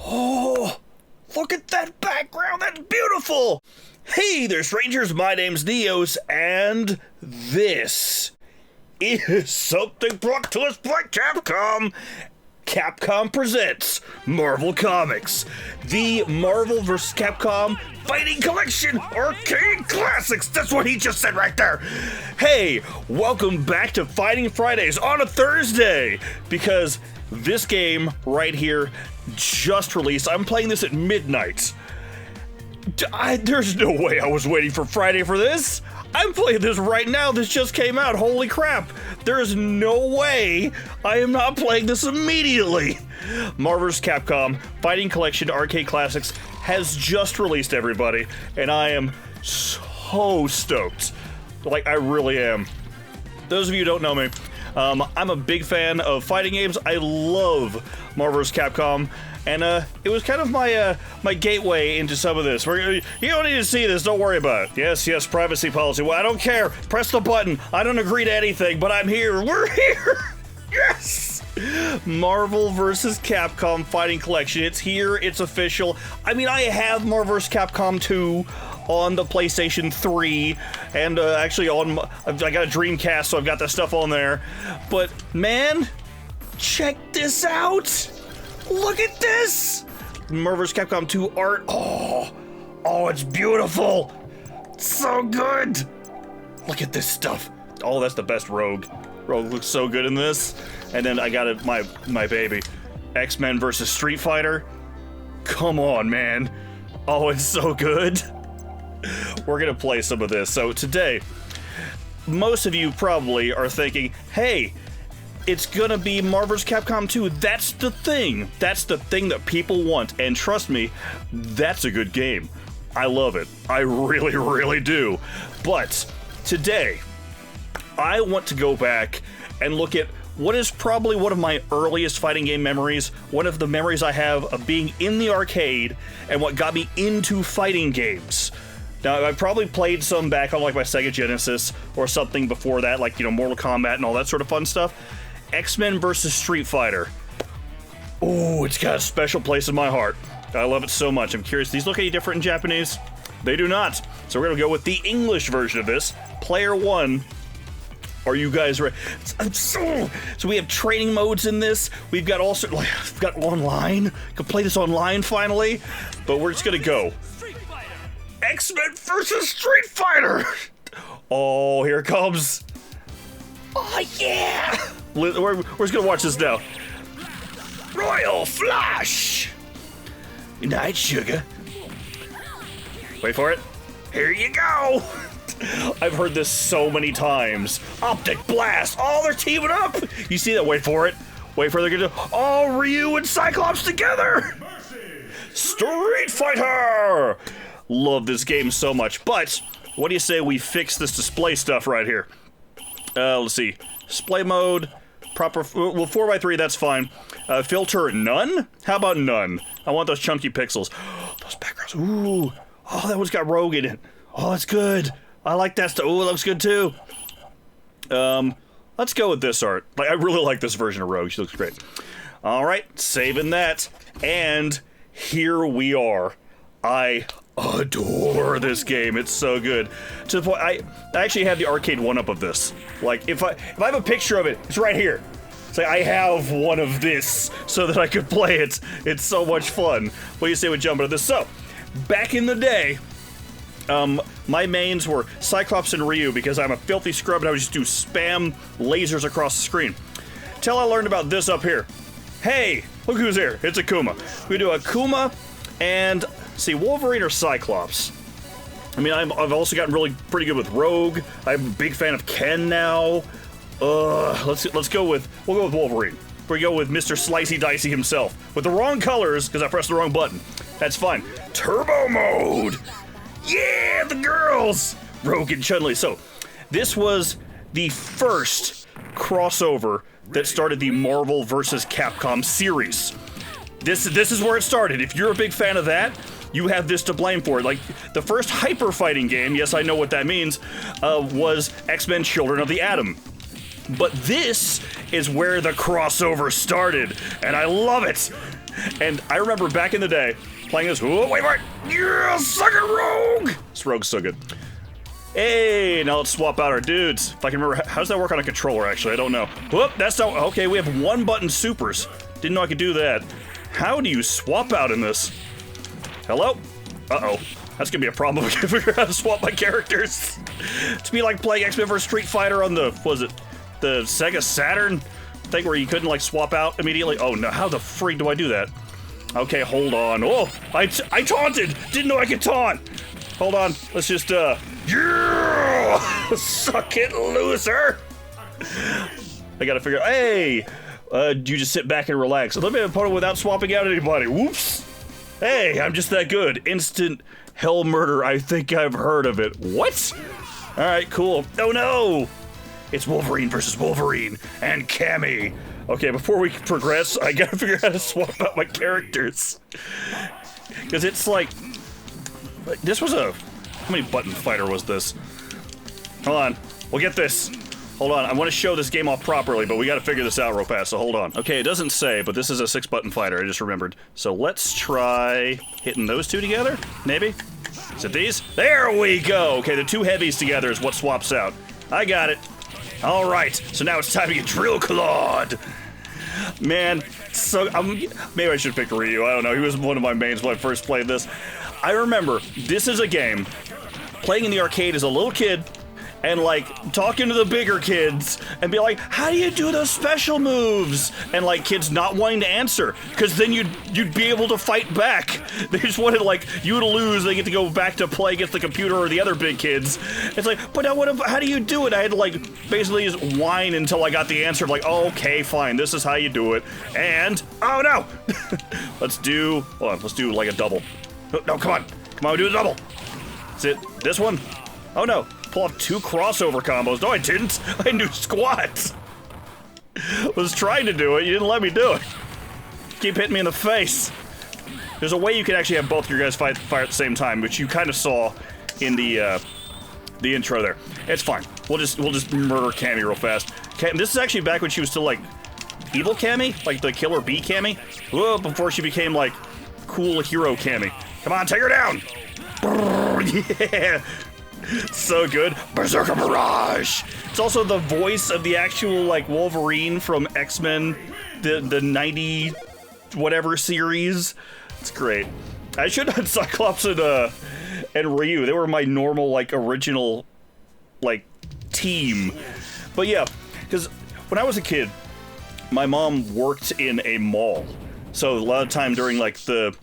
Oh, look at that background. That's beautiful. Hey there, strangers. My name's Neos, and this is something brought to us by Capcom. Capcom presents Marvel Comics, the Marvel vs. Capcom Fighting Collection Arcade Classics. That's what he just said right there. Hey, welcome back to Fighting Fridays on a Thursday, because this game right here just released. I'm playing this at midnight. There's no way I was waiting for Friday for this. I'm playing this right now. This just came out. Holy crap. There is no way I am not playing this immediately. Marvel vs. Capcom Fighting Collection Arcade Classics has just released, everybody, and I am so stoked. Like, I really am. Those of you who don't know me, I'm a big fan of fighting games. I love Marvel vs. Capcom. And it was kind of my my gateway into some of this. You don't need to see this, don't worry about it. Yes, privacy policy. Well, I don't care. Press the button. I don't agree to anything, but I'm here. We're here. Yes! Marvel vs. Capcom Fighting Collection. It's here. It's official. I mean, I have Marvel vs. Capcom 2 on the PlayStation 3, and actually I got a Dreamcast, so I've got that stuff on there. But, man, check this out. Look at this! Marvel vs. Capcom 2 art. Oh, it's beautiful. So good. Look at this stuff. Oh, that's the best Rogue. Rogue looks so good in this. And then I got it, my baby, X-Men Vs Streetfighter. Come on, man. Oh, it's so good. We're gonna play some of this. So today, most of you probably are thinking, hey, it's gonna be Marvel vs. Capcom 2. That's the thing. That's the thing that people want. And trust me, that's a good game. I love it. I really, really do. But today, I want to go back and look at what is probably one of my earliest fighting game memories, one of the memories I have of being in the arcade and what got me into fighting games. Now, I've probably played some back on like my Sega Genesis or something before that, like, you know, Mortal Kombat and all that sort of fun stuff. X-Men Vs Streetfighter. Oh, it's got a special place in my heart. I love it so much. I'm curious, these look any different in Japanese? They do not. So we're gonna go with the English version of this. Player 1. Are you guys ready? So we have training modes in this. We've got all sorts, like, we've got online. Can play this online finally. But we're just gonna go. X-Men Vs Street Fighter. Oh, here it comes. Oh yeah! We're just gonna watch this now. Royal Flush! Good night, sugar. Wait for it. Here you go! I've heard this so many times. Optic Blast! Oh, they're teaming up! You see that? Wait for it. Wait for it. They're gonna do. Oh, Ryu and Cyclops together! Street Fighter! Love this game so much. But, what do you say we fix this display stuff right here? Let's see. Display mode, proper, well, 4x3, that's fine. Filter, none? How about none? I want those chunky pixels. Those backgrounds, ooh. Oh, that one's got Rogue in it. Oh, that's good. I like that stuff. Ooh, it looks good too. Let's go with this art. Like, I really like this version of Rogue. She looks great. All right, saving that. And here we are. I adore this game. It's so good. To the point, I actually have the arcade one-up of this. Like, if I have a picture of it, it's right here. It's like, I have one of this so that I could play it. It's so much fun. What do you say we jump into this? So, back in the day, my mains were Cyclops and Ryu because I'm a filthy scrub and I would just do spam lasers across the screen. Till I learned about this up here. Hey, look who's here. It's Akuma. We do Akuma and, see, Wolverine or Cyclops. I mean, I've also gotten pretty good with Rogue. I'm a big fan of Ken now. We'll go with Wolverine. We go with Mr. Slicey Dicey himself. With the wrong colors, because I pressed the wrong button. That's fine. Turbo mode! Yeah, the girls! Rogue And Chun-Li. So, this was the first crossover that started the Marvel vs. Capcom series. This is where it started. If you're a big fan of that, you have this to blame for it. Like, the first hyper fighting game, yes, I know what that means, was X-Men Children of the Atom. But this is where the crossover started, and I love it. And I remember back in the day playing this. Oh, wait, wait. Yeah, suck it, Rogue. This Rogue so good. Hey, now let's swap out our dudes. If I can remember, how does that work on a controller, actually? I don't know. Whoop, that's not, okay, we have one button supers. Didn't know I could do that. How do you swap out in this? Hello? Uh-oh. That's gonna be a problem if I can figure out how to swap my characters. To be like playing X-Men Vs Streetfighter on the, what was it, the Sega Saturn thing where you couldn't like swap out immediately? Oh no, how the freak do I do that? Okay, hold on. Oh, I taunted! Didn't know I could taunt! Hold on, let's just, yeah! Suck it, loser! I gotta figure out, hey! You just sit back and relax. Eliminate an opponent without swapping out anybody. Whoops! Hey, I'm just that good. Instant hell murder, I think I've heard of it. What? Alright, cool. Oh no! It's Wolverine versus Wolverine and Cammy. Okay, before we progress, I gotta figure out how to swap out my characters. Because it's like, this was a, how many button fighter was this? Hold on, we'll get this. Hold on, I want to show this game off properly, but we gotta figure this out real fast, so hold on. Okay, it doesn't say, but this is a 6-button fighter, I just remembered. So let's try hitting those two together, maybe? Is it these? There we go! Okay, the two heavies together is what swaps out. I got it. All right, so now it's time to get drill clawed. Man, so maybe I should pick Ryu. I don't know. He was one of my mains when I first played this. I remember this is a game playing in the arcade as a little kid and like talking to the bigger kids and be like, how do you do those special moves? And like kids not wanting to answer because then you'd be able to fight back. They just wanted like you to lose, they get to go back to play against the computer or the other big kids. It's like, but now how do you do it? I had to like basically just whine until I got the answer of like, oh, okay, fine, this is how you do it. And oh no, let's do like a double. No, come on, we do a double. Is it this one? Oh no. Pull off 2 crossover combos. No, I didn't. I knew squats. Was trying to do it. You didn't let me do it. Keep hitting me in the face. There's a way you can actually have both your guys fire at the same time, which you kind of saw in the intro there. It's fine. We'll just murder Cammy real fast. This is actually back when she was still like evil Cammy, like the Killer Bee Cammy. Whoa, before she became like cool hero Cammy. Come on, take her down. Yeah. So good. Berserker Mirage! It's also the voice of the actual, like, Wolverine from X-Men, the 90 whatever series. It's great. I should have had Cyclops and Ryu. They were my normal, like, original, like, team. But yeah, because when I was a kid, my mom worked in a mall. So a lot of time during, like, the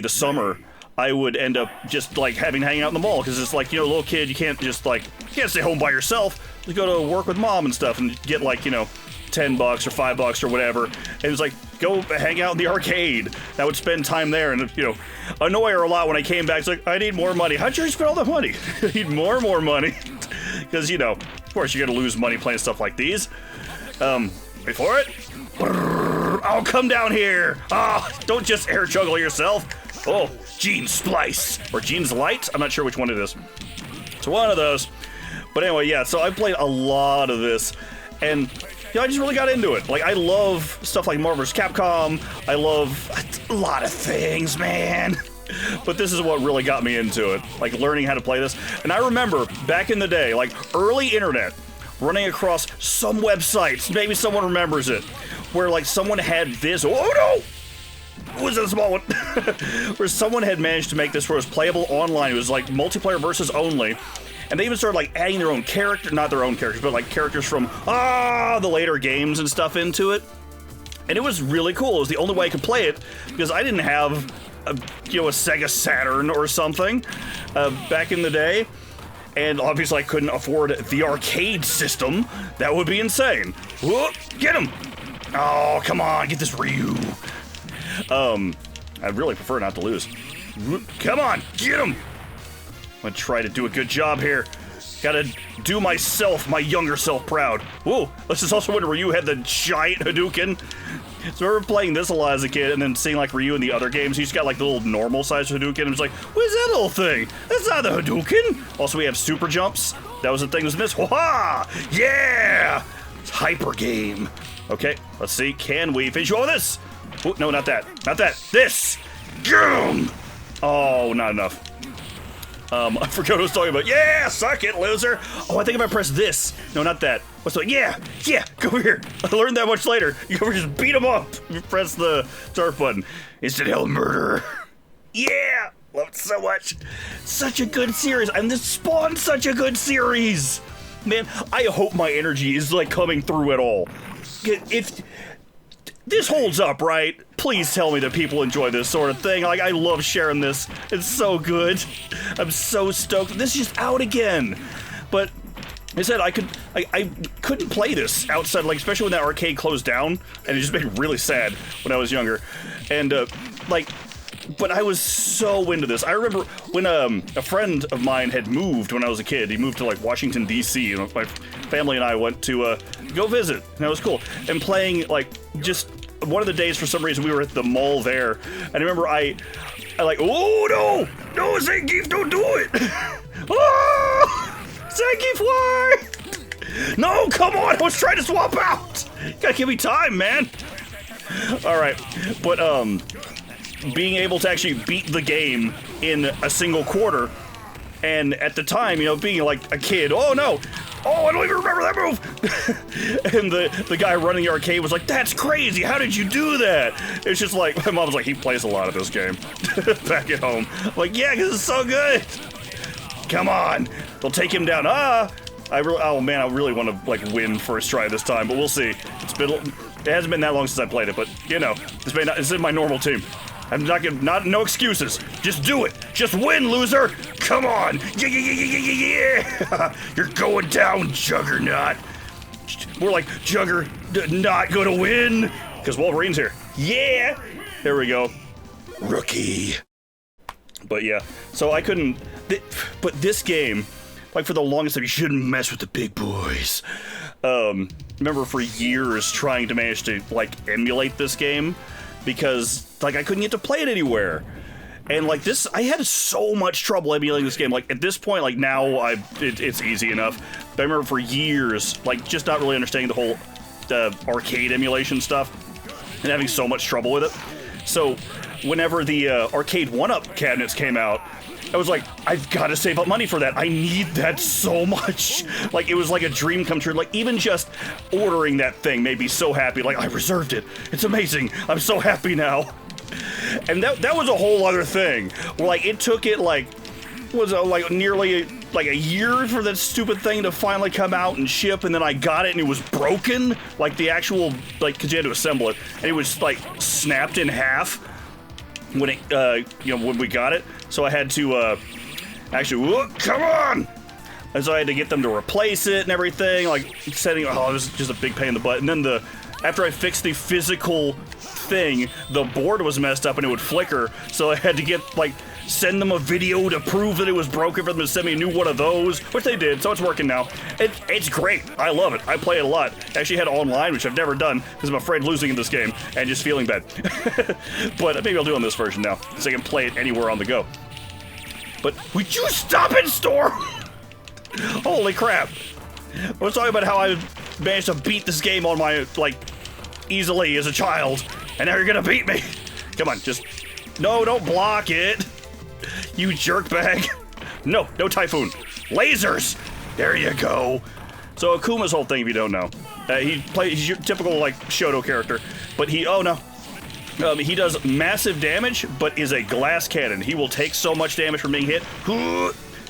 summer, I would end up just like hanging out in the mall because it's like, you know, little kid, you can't just like, you can't stay home by yourself. You go to work with mom and stuff and get like, you know, $10 or $5 or whatever. And it's like, go hang out in the arcade. I would spend time there and, you know, annoy her a lot when I came back. It's like, I need more money. How'd you spend all that money? I need more money. Because, you know, of course you're going to lose money playing stuff like these. Wait for it. Oh, come down here. Oh, don't just air juggle yourself. Oh, Gene Splice, or Gene's Light, I'm not sure which one it is. It's one of those. But anyway, yeah, so I played a lot of this, and you know, I just really got into it. Like, I love stuff like Marvel vs. Capcom, I love a lot of things, man. But this is what really got me into it, like learning how to play this. And I remember, back in the day, like early internet, running across some websites, maybe someone remembers it, where like someone had this, oh no! Was it a small one? Where someone had managed to make this where it was playable online. It was like multiplayer versus only. And they even started like adding their own character, not their own characters, but like characters from the later games and stuff into it. And it was really cool. It was the only way I could play it because I didn't have a Sega Saturn or something back in the day. And obviously I couldn't afford the arcade system. That would be insane. Whoop, get him! Oh, come on, get this Ryu. I'd really prefer not to lose. Come on, get him! I'm gonna try to do a good job here. Gotta do myself, my younger self, proud. Whoa, this is also when Ryu had the giant Hadouken. So I remember playing this a lot as a kid and then seeing like Ryu in the other games. He's got like the little normal sized Hadouken. And it's like, what is that little thing? That's not the Hadouken. Also, we have super jumps. That was the thing that was missed. Ha! Yeah! It's hyper game. Okay, let's see. Can we finish all this? Oh, no, not that. Not that. This! Boom! Oh, not enough. I forgot what I was talking about. Yeah, suck it, loser. Oh, I think if I press this. No, not that. What's the, yeah, go over here. I learned that much later. You go over just beat him up. You press the start button. Instant hell murder. Yeah, love it so much. Such a good series. And this spawned such a good series. Man, I hope my energy is like coming through at all. If this holds up, right? Please tell me that people enjoy this sort of thing. Like, I love sharing this. It's so good. I'm so stoked. This is just out again. But like I said, I couldn't play this outside, like, especially when that arcade closed down, and it just made me really sad when I was younger. And but I was so into this. I remember when a friend of mine had moved when I was a kid. He moved to like Washington D.C. and my family and I went to go visit, and that was cool. And playing like just one of the days for some reason we were at the mall there, and I remember I like, oh no Zangief, don't do it. Oh, Zangief, why? No, come on, I was trying to swap out. You gotta give me time, man. All right, but being able to actually beat the game in a single quarter, and at the time, you know, being like a kid, oh no, oh, I don't even remember that move. And the guy running the arcade was like, that's crazy, how did you do that? It's just like, my mom was like, he plays a lot of this game back at home. I'm like, yeah, because it's so good. Come on, they'll take him down. Oh man, I really want to like win first try this time, but we'll see. It hasn't been that long since I played it, but you know, this is my normal team. I'm not gonna, no excuses. Just do it. Just win, loser. Come on. Yeah. You're going down, Juggernaut. We're like, Juggernaut gonna win. Because Wolverine's here. Yeah. There we go. Rookie. But yeah, so I couldn't, but this game, like for the longest time, you shouldn't mess with the big boys. Remember for years trying to manage to like emulate this game, because like I couldn't get to play it anywhere. And like this, I had so much trouble emulating this game. Like at this point, like now it's easy enough. But I remember for years, like just not really understanding the whole arcade emulation stuff and having so much trouble with it. So whenever the arcade 1-up cabinets came out, I was like, I've got to save up money for that. I need that so much. Like, it was like a dream come true. Like, even just ordering that thing made me so happy. Like, I reserved it. It's amazing. I'm so happy now. And that was a whole other thing. Like, it took it, like, like nearly like a year for that stupid thing to finally come out and ship, and then I got it and it was broken. Like, the actual, like, because you had to assemble it. And it was, like, snapped in half when it, you know, when we got it. So I had to, actually, come on! And so I had to get them to replace it and everything, like, setting, oh, it was just a big pain in the butt. And then after I fixed the physical thing, the board was messed up and it would flicker, so I had to get, like, send them a video to prove that it was broken for them to send me a new one of those, which they did, so it's working now. It's great. I love it. I play it a lot. I actually had it online, which I've never done, because I'm afraid losing in this game and just feeling bad. But maybe I'll do it on this version now, so I can play it anywhere on the go. But would you stop it, Storm? Holy crap. I was talking about how I managed to beat this game on my, like, easily as a child, and now you're gonna beat me. Come on, just, no, don't block it. You jerkbag. No Typhoon. Lasers! There you go. So Akuma's whole thing, if you don't know, he's your typical, like, Shoto character, but he does massive damage, but is a glass cannon. He will take so much damage from being hit,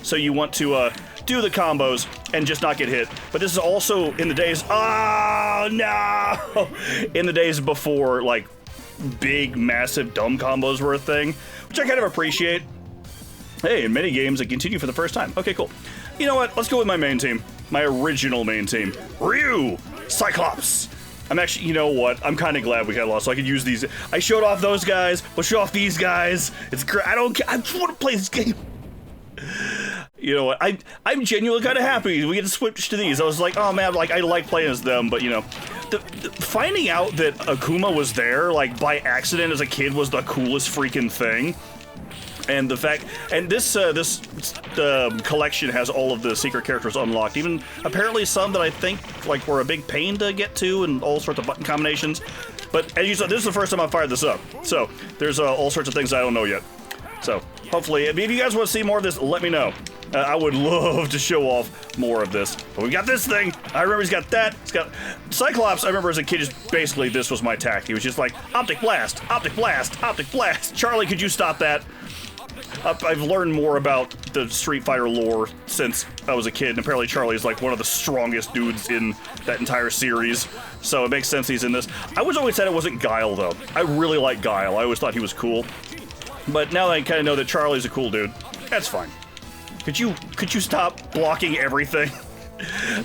so you want to do the combos and just not get hit. But this is also in the days, oh no! In the days before, like, big, massive, dumb combos were a thing, which I kind of appreciate. Hey, in many games, I continue for the first time. Okay, cool. You know what? Let's go with my main team. My original main team. Ryu! Cyclops! I'm actually, you know what? I'm kind of glad we got lost, so I could use these. I showed off those guys. We'll show off these guys. It's great. I don't care. I just want to play this game. You know what? I'm genuinely kind of happy we get to switch to these. I was like, oh man, like I like playing as them, but you know, finding out that Akuma was there, like by accident as a kid, was the coolest freaking thing. And the fact, and this collection has all of the secret characters unlocked, even apparently some that I think like were a big pain to get to, and all sorts of button combinations. But as you saw, this is the first time I fired this up. So there's all sorts of things I don't know yet. So hopefully, if you guys want to see more of this, let me know. I would love to show off more of this. But we got this thing. I remember he's got that. He's got Cyclops. I remember as a kid, just basically this was my attack. He was just like, optic blast, optic blast, optic blast. Charlie, could you stop that? I've learned more about the Street Fighter lore since I was a kid, and apparently Charlie is like one of the strongest dudes in that entire series, so it makes sense he's in this. I was always said it wasn't Guile, though. I really like Guile. I always thought he was cool. But now that I kind of know that Charlie's a cool dude, that's fine. Could you stop blocking everything?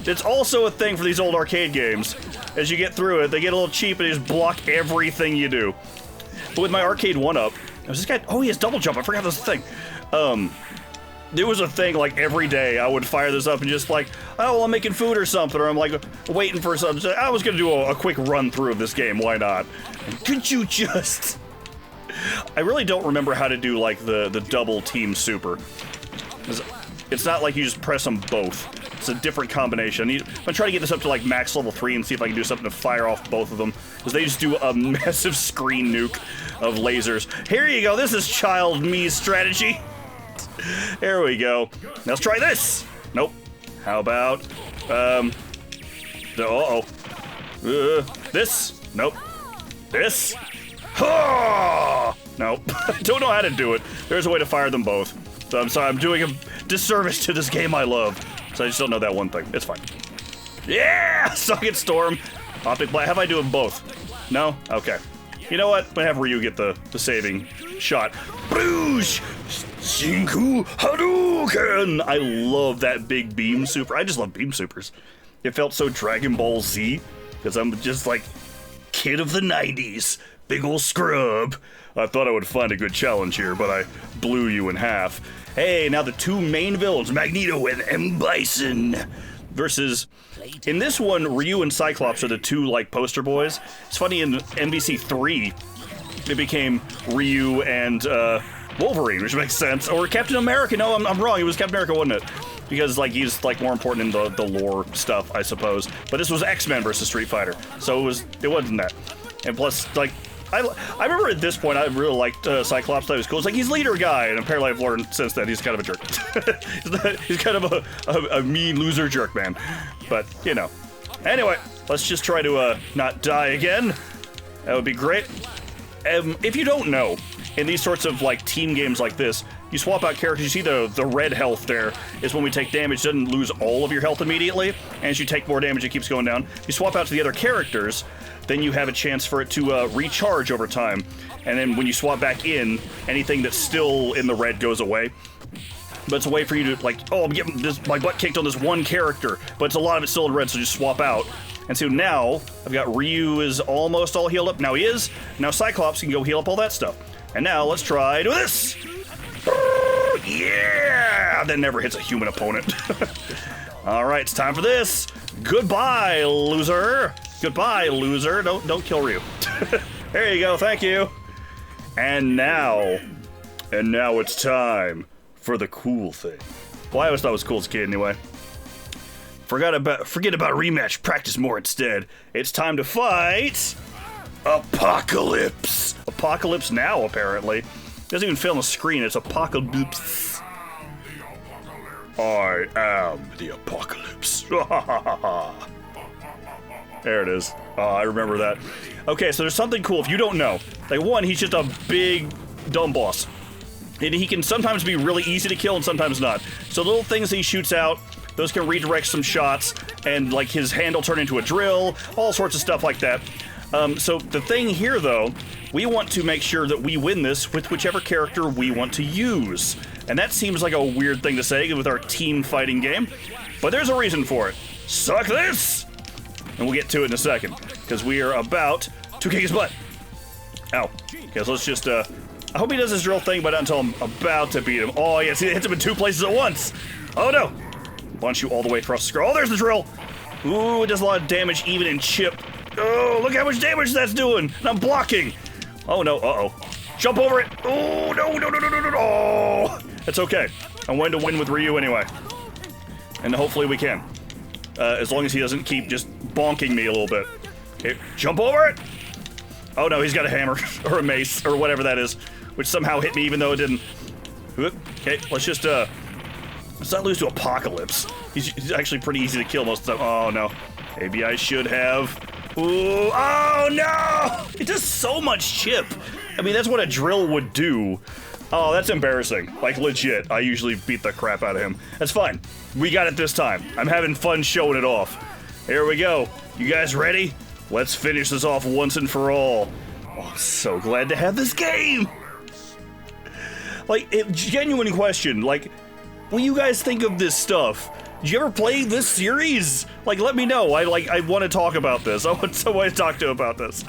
It's also a thing for these old arcade games. As you get through it, they get a little cheap and they just block everything you do. But with my arcade 1-up, was this guy? Oh, he has double jump. I forgot this thing. There was a thing like every day I would fire this up and just like, oh, well, I'm making food or something, or I'm like waiting for something. I was gonna do a quick run through of this game. Why not? And could you just? I really don't remember how to do like the double team super. It's not like you just press them both. It's a different combination. I'm gonna try to get this up to like max level 3 and see if I can do something to fire off both of them, because they just do a massive screen nuke of lasers. Here you go. This is child me strategy. There we go. Now let's try this. Nope. How about this? Nope. This? Ha! Nope. I don't know how to do it. There's a way to fire them both. So I'm sorry, I'm doing a disservice to this game I love. So I just don't know that one thing. It's fine. Yeah! Socket Storm. Optic Blast. Have I do them both? No? Okay. You know what? I'm gonna have Ryu get the saving shot. Boosh! Shinku Hadouken! I love that big beam super. I just love beam supers. It felt so Dragon Ball Z, because I'm just like kid of the 90s. Big ol' scrub. I thought I would find a good challenge here, but I blew you in half. Hey, now the two main villains, Magneto and M. Bison, versus... In this one, Ryu and Cyclops are the two, like, poster boys. It's funny, in MVC 3, it became Ryu and Wolverine, which makes sense. Or Captain America. No, I'm wrong. It was Captain America, wasn't it? Because, like, he's, like, more important in the lore stuff, I suppose. But this was X-Men Vs Streetfighter, so it wasn't that. And plus, like, I remember at this point I really liked Cyclops. That was cool. It's like he's leader guy, and apparently I've learned since then he's kind of a jerk. He's kind of a mean loser jerk, man. But you know. Anyway, let's just try to not die again. That would be great. If you don't know, in these sorts of like team games like this, you swap out characters. You see the red health there is when we take damage. It doesn't lose all of your health immediately, and as you take more damage, it keeps going down. You swap out to the other characters. Then you have a chance for it to recharge over time. And then when you swap back in, anything that's still in the red goes away. But it's a way for you to, like, oh, I'm getting my butt kicked on this one character, but it's a lot of it's still in red, so just swap out. And so now, I've got Ryu is almost all healed up. Now he is. Now Cyclops can go heal up all that stuff. And now let's try do this. Yeah! That never hits a human opponent. All right, it's time for this. Goodbye, loser. Goodbye, loser. Don't kill Ryu. There you go, thank you. And now it's time for the cool thing. Well, I always thought it was cool as a kid anyway. Forget about rematch, practice more instead. It's time to fight Apocalypse. Apocalypse Now, apparently. Doesn't even fit on the screen, it's Apocalypse. I am the Apocalypse. There it is. Oh, I remember that. Okay, so there's something cool. If you don't know, like one, he's just a big dumb boss. And he can sometimes be really easy to kill and sometimes not. So little things he shoots out, those can redirect some shots, and like his hand will turn into a drill, all sorts of stuff like that. So the thing here, though, we want to make sure that we win this with whichever character we want to use. And that seems like a weird thing to say with our team fighting game, but there's a reason for it. Suck this! And we'll get to it in a second, because we are about to kick his butt. Ow. Okay, so let's just, I hope he does his drill thing, but not until I'm about to beat him. Oh, yes, he hits him in two places at once. Oh, no. Launch you all the way across the scroll. Oh, there's the drill. Ooh, it does a lot of damage, even in chip. Oh, look how much damage that's doing. And I'm blocking. Oh, no. Uh-oh. Jump over it. Oh, no. Oh, it's okay. I'm going to win with Ryu anyway. And hopefully we can. As long as he doesn't keep just bonking me a little bit. Okay, jump over it. Oh no, he's got a hammer, or a mace, or whatever that is, which somehow hit me even though it didn't. Okay, let's not lose to Apocalypse. He's actually pretty easy to kill most of the time. Oh no, maybe I should have. Ooh, oh no! It does so much chip. I mean, that's what a drill would do. Oh, that's embarrassing. Like, legit. I usually beat the crap out of him. That's fine. We got it this time. I'm having fun showing it off. Here we go. You guys ready? Let's finish this off once and for all. Oh, I'm so glad to have this game. Like, genuine question. Like, what do you guys think of this stuff? Did you ever play this series? Like, let me know. I want to talk about this. I want someone to talk to about this.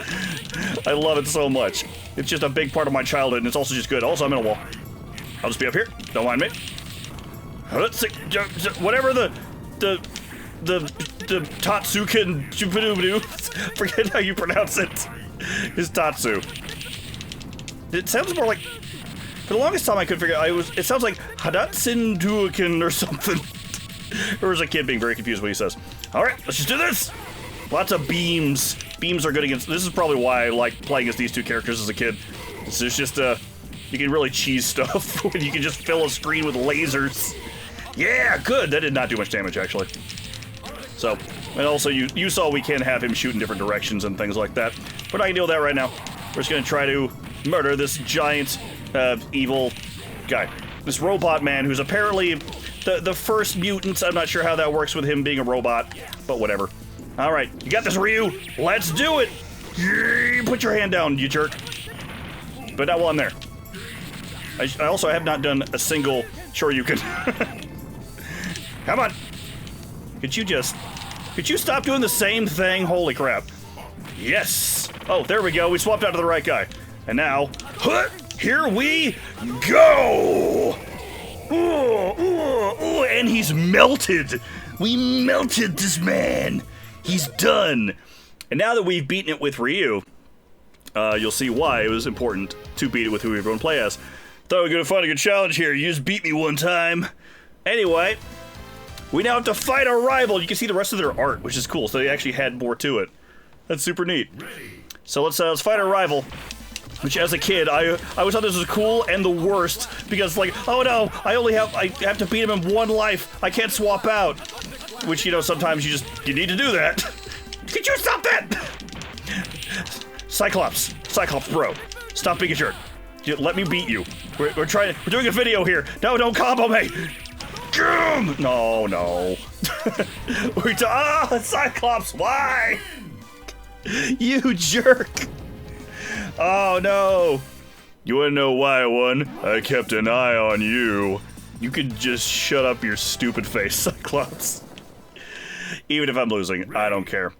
I love it so much. It's just a big part of my childhood, and it's also just good. Also, I'm in a wall. I'll just be up here. Don't mind me. Whatever the Tatsuken Chupadoo. Forget how you pronounce it. It's Tatsu. It sounds more like. For the longest time, I couldn't figure out. It sounds like Hadatsin Duakin or something. Or is a kid being very confused what he says. Alright, let's just do this! Lots of beams. Beams are good against. This is probably why I like playing as these two characters as a kid. It's just you can really cheese stuff when you can just fill a screen with lasers. Yeah, good! That did not do much damage, actually. So, and also you saw we can have him shoot in different directions and things like that. But I can deal with that right now. We're just gonna try to murder this giant, evil guy. This robot man who's apparently the first mutant. I'm not sure how that works with him being a robot, but whatever. Alright, you got this, Ryu. Let's do it! Put your hand down, you jerk. But not while I'm there. I also have not done a single Shoryuken. Come on! Could you stop doing the same thing? Holy crap. Yes! Oh, there we go. We swapped out to the right guy. And now, here we go! Ooh, and he's melted! We melted this man! He's done! And now that we've beaten it with Ryu, you'll see why it was important to beat it with who we were going to play as. Thought we were going to find a good challenge here. You just beat me one time. Anyway, we now have to fight our rival. You can see the rest of their art, which is cool. So they actually had more to it. That's super neat. So let's fight our rival. Which, as a kid, I always thought this was cool and the worst because, like, oh no, I have to beat him in one life. I can't swap out. Which, you know, sometimes you need to do that. Could you stop that? Cyclops, bro, stop being a jerk. Let me beat you. We're doing a video here. No, don't combo me. No. Cyclops, why? You jerk. Oh no! You wanna know why I won? I kept an eye on you. You could just shut up your stupid face, Cyclops. Even if I'm losing, I don't care.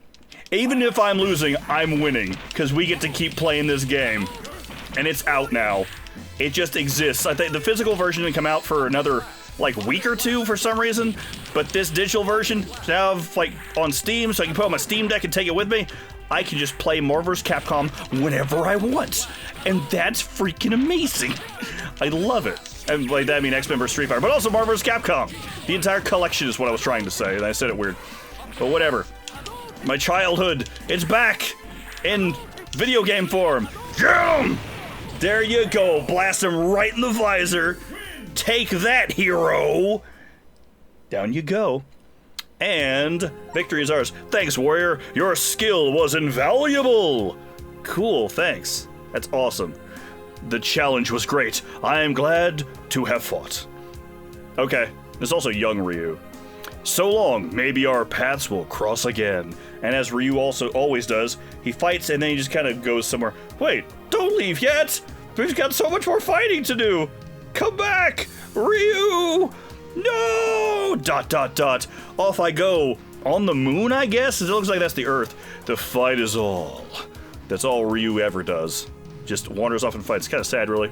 Even if I'm losing, I'm winning, because we get to keep playing this game. And it's out now. It just exists. I think the physical version didn't come out for another, like, week or two for some reason, but this digital version is now, like, on Steam, so I can put it on my Steam Deck and take it with me. I can just play Marvel vs. Capcom whenever I want. And that's freaking amazing. I love it. And by that I mean X-Men Vs Streetfighter, but also Marvel vs. Capcom. The entire collection is what I was trying to say, and I said it weird. But whatever. My childhood, it's back in video game form. Get him! There you go. Blast him right in the visor. Take that, hero. Down you go. And victory is ours. Thanks, warrior. Your skill was invaluable. Cool, thanks. That's awesome. The challenge was great. I am glad to have fought. Okay, there's also young Ryu. So long, maybe our paths will cross again. And as Ryu also always does, he fights and then he just kind of goes somewhere. Wait, don't leave yet. We've got so much more fighting to do. Come back, Ryu. No! ... Off I go. On the moon, I guess? It looks like that's the Earth. The fight is all. That's all Ryu ever does. Just wanders off and fights. It's kind of sad, really.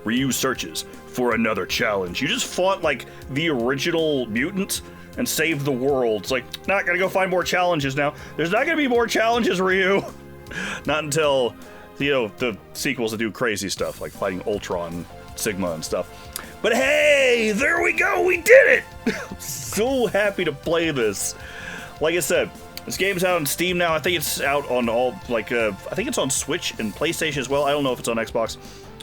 Ryu searches for another challenge. You just fought, like, the original mutant and saved the world. It's like, not gonna go find more challenges now. There's not gonna be more challenges, Ryu. Not until, you know, the sequels that do crazy stuff, like fighting Ultron, Sigma, and stuff. But hey, there we go, we did it! I'm so happy to play this. Like I said, This game's out on Steam now. I think it's out on all, like, I think it's on Switch and PlayStation as well. I don't know if it's on Xbox.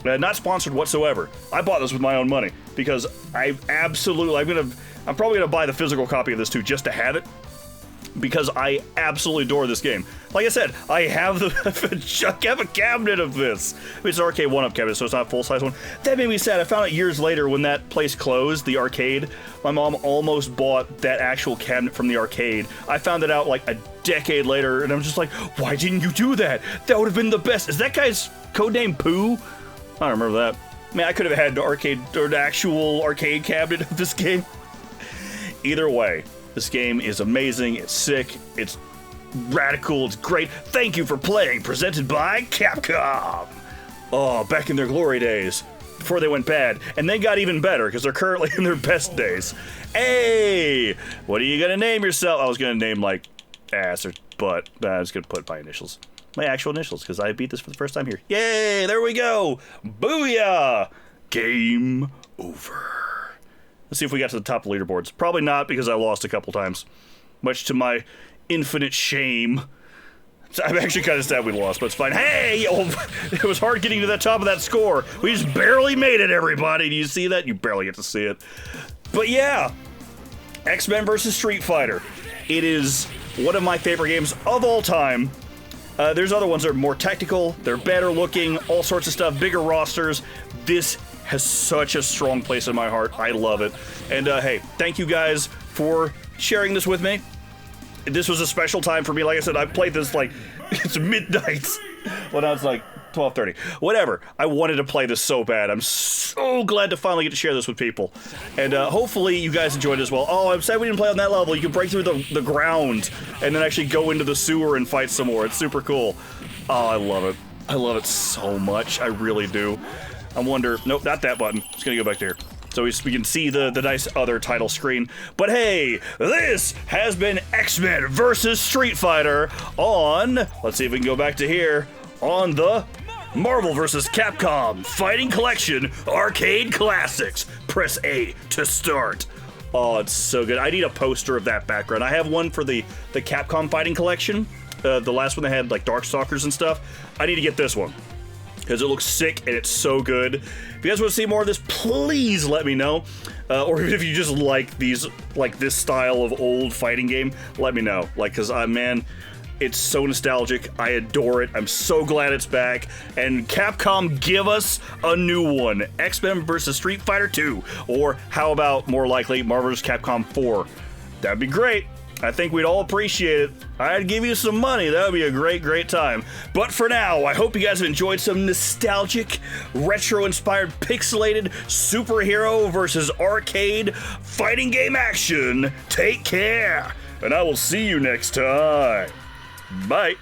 Not sponsored whatsoever. I bought this with my own money because I'm probably gonna buy the physical copy of this too, just to have it, because I absolutely adore this game. Like I said, I have a cabinet of this. I mean, it's an arcade one-up cabinet, so it's not a full-size one. That made me sad. I found out years later when that place closed, the arcade. My mom almost bought that actual cabinet from the arcade. I found it out like a decade later, and I'm just like, why didn't you do that? That would have been the best. Is that guy's codename Pooh? I don't remember that. Man, I could have had an actual arcade cabinet of this game. Either way, this game is amazing, it's sick, it's radical, it's great. Thank you for playing, presented by Capcom. Oh, back in their glory days, before they went bad, and they got even better, because they're currently in their best days. Hey, what are you gonna name yourself? I was gonna name, like, ass or butt, but I was gonna put my initials. My actual initials, because I beat this for the first time here. Yay, there we go! Booyah! Game over. Let's see if we got to the top of the leaderboards. Probably not, because I lost a couple times. Much to my infinite shame. I'm actually kind of sad we lost, but it's fine. Hey! Oh, it was hard getting to the top of that score. We just barely made it, everybody. Do you see that? You barely get to see it. But yeah, X-Men Vs Streetfighter. It is one of my favorite games of all time. There's other ones that are more technical, they're better looking, all sorts of stuff, bigger rosters. This has such a strong place in my heart. I love it. And hey, thank you guys for sharing this with me. This was a special time for me. Like I said, I played this like, it's midnight. Well, now it's like 12:30. Whatever. I wanted to play this so bad. I'm so glad to finally get to share this with people. And hopefully you guys enjoyed it as well. Oh, I'm sad we didn't play on that level. You can break through the ground and then actually go into the sewer and fight some more. It's super cool. Oh, I love it. I love it so much. I really do. I wonder... Nope, not that button. Just gonna go back there. So we can see the nice other title screen. But hey, this has been X-Men vs. Street Fighter on... Let's see if we can go back to here. On the Marvel vs. Capcom Fighting Collection Arcade Classics. Press A to start. Oh, it's so good. I need a poster of that background. I have one for the Capcom Fighting Collection. The last one that had like Darkstalkers and stuff. I need to get this one, because it looks sick and it's so good. If you guys want to see more of this, please let me know. Or if you just like this style of old fighting game, let me know. Like, cause man, it's so nostalgic. I adore it. I'm so glad it's back. And Capcom, give us a new one. X-Men vs. Street Fighter 2. Or how about, more likely, Marvel vs. Capcom 4. That'd be great. I think we'd all appreciate it. I'd give you some money. That would be a great, great time. But for now, I hope you guys have enjoyed some nostalgic, retro-inspired, pixelated superhero versus arcade fighting game action. Take care, and I will see you next time. Bye.